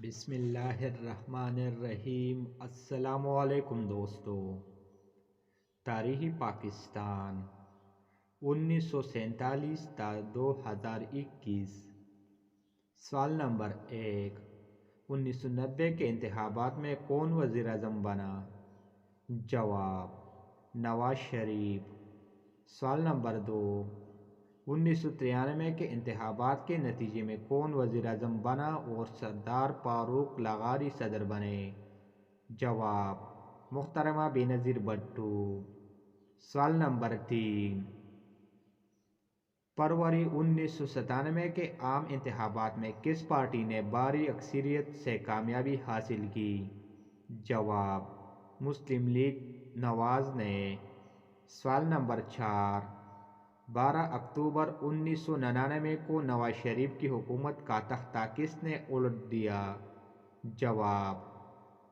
بسم اللہ الرحمن الرحیم۔ السلام علیکم دوستو۔ تاریخ پاکستان 1947 تا 2021۔ سوال نمبر 1، 1990 کے انتخابات میں کون وزیر اعظم بنا؟ جواب: نواز شریف۔ سوال نمبر 2، 1993 کے انتخابات کے نتیجے میں کون وزیر اعظم بنا اور سردار فاروق لغاری صدر بنے؟ جواب: محترمہ بینظیر بھٹو۔ سوال نمبر 3، فروری 1997 کے عام انتخابات میں کس پارٹی نے بھاری اکثریت سے کامیابی حاصل کی؟ جواب: مسلم لیگ نواز نے۔ سوال نمبر 4، 12 اکتوبر 1999 کو نواز شریف کی حکومت کا تختہ کس نے الٹ دیا؟ جواب: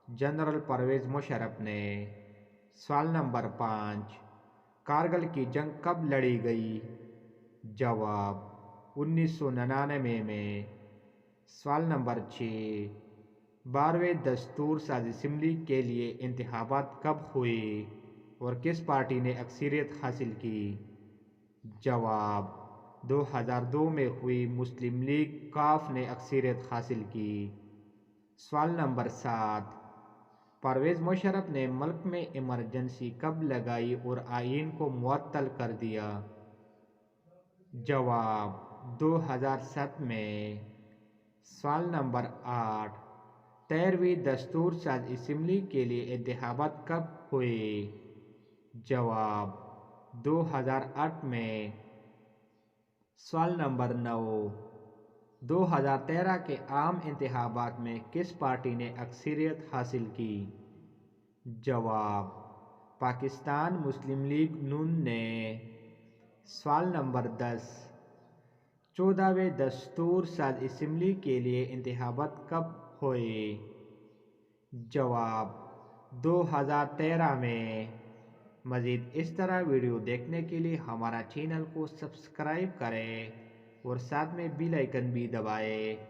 جنرل پرویز مشرف نے۔ سوال نمبر 5، کارگل کی جنگ کب لڑی گئی؟ جواب: 1999 میں۔ سوال نمبر 6، 12ویں دستور ساز اسمبلی کے لیے انتخابات کب ہوئے اور کس پارٹی نے اکثریت حاصل کی؟ جواب: 2002 میں ہوئی، مسلم لیگ ق نے اکثریت حاصل کی۔ سوال نمبر 7، پرویز مشرف نے ملک میں ایمرجنسی کب لگائی اور آئین کو معطل کر دیا؟ جواب: 2007 میں۔ سوال نمبر 8، 13ویں دستور ساز اسمبلی کے لیے انتخابات کب ہوئے؟ جواب: 2008 میں۔ سوال نمبر 9، 2013 کے عام انتخابات میں کس پارٹی نے اکثریت حاصل کی؟ جواب: پاکستان مسلم لیگ ن نے۔ سوال نمبر 10، 14ویں دستور ساز اسمبلی کے لیے انتخابات کب ہوئے؟ جواب: 2013 میں۔ مزید اس طرح ویڈیو دیکھنے کے لیے ہمارا چینل کو سبسکرائب کریں اور ساتھ میں بیل آئیکن بھی دبائیں۔